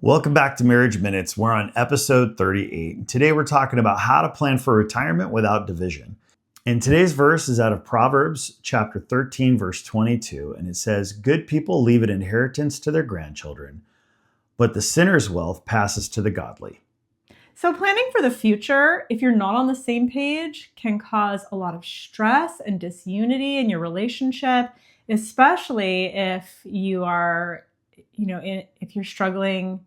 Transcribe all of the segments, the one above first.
Welcome back to Marriage Minutes. We're on episode 38. Today we're talking about how to plan for retirement without division. And today's verse is out of Proverbs chapter 13, verse 22. And it says, "Good people leave an inheritance to their grandchildren, but the sinner's wealth passes to the godly." So planning for the future, if you're not on the same page, can cause a lot of stress and disunity in your relationship, especially if you are, if you're struggling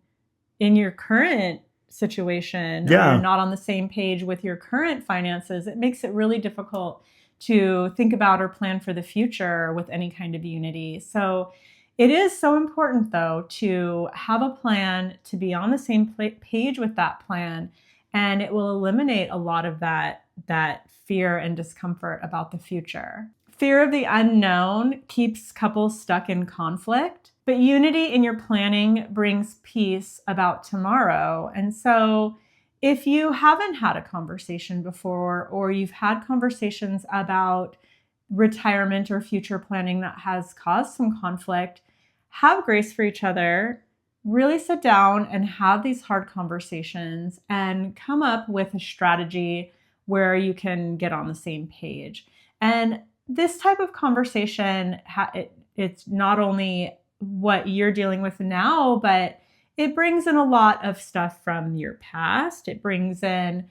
in your current situation or you're not on the same page with your current finances. It makes it really difficult to think about or plan for the future with any kind of unity. So it is so important, though, to have a plan, to be on the same page with that plan, and it will eliminate a lot of that fear and discomfort about the future. Fear of the unknown keeps couples stuck in conflict, but unity in your planning brings peace about tomorrow. And so if you haven't had a conversation before, or you've had conversations about retirement or future planning that has caused some conflict, have grace for each other, really sit down and have these hard conversations and come up with a strategy where you can get on the same page. And this type of conversation, it's not only what you're dealing with now, but it brings in a lot of stuff from your past. It brings in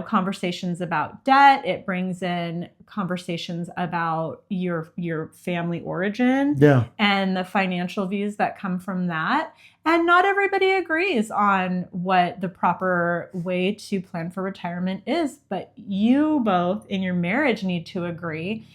conversations about debt. It brings in conversations about your family origin and the financial views that come from that. And not everybody agrees on what the proper way to plan for retirement is, but you both in your marriage need to agree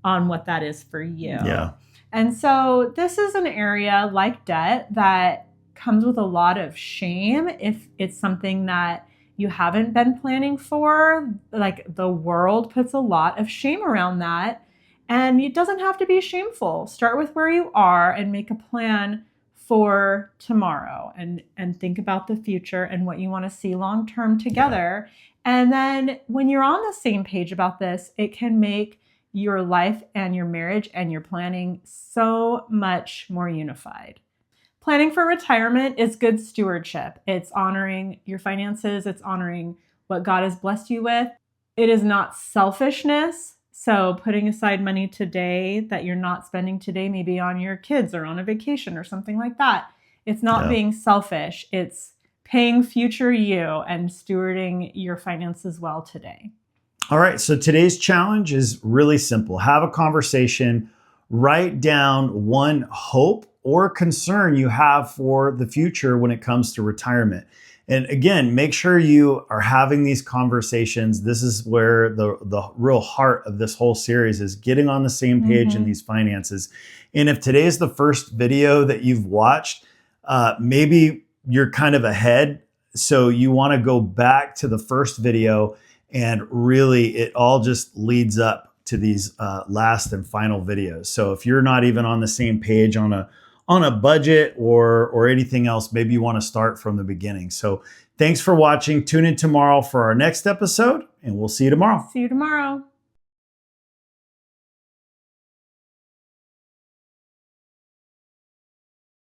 on what that is for you. Yeah. And so this is an area like debt that comes with a lot of shame if it's something that you haven't been planning for. Like, the world puts a lot of shame around that, and it doesn't have to be shameful. Start with where you are and make a plan for tomorrow and think about the future and what you want to see long term together. Yeah. And then when you're on the same page about this, it can make your life and your marriage and your planning so much more unified. Planning for retirement is good stewardship. It's honoring your finances. It's honoring what God has blessed you with. It is not selfishness. So putting aside money today that you're not spending today, maybe on your kids or on a vacation or something like that. It's not being selfish. It's paying future you and stewarding your finances well today. All right. So today's challenge is really simple. Have a conversation. Write down one hope or concern you have for the future when it comes to retirement. And again, make sure you are having these conversations. This is where the real heart of this whole series is, getting on the same page in these finances. And if today is the first video that you've watched, maybe you're kind of ahead. So you want to go back to the first video, and really it all just leads up to these last and final videos. So if you're not even on the same page on a budget or anything else, maybe you want to start from the beginning. So thanks for watching. Tune in tomorrow for our next episode, and we'll see you tomorrow. See you tomorrow.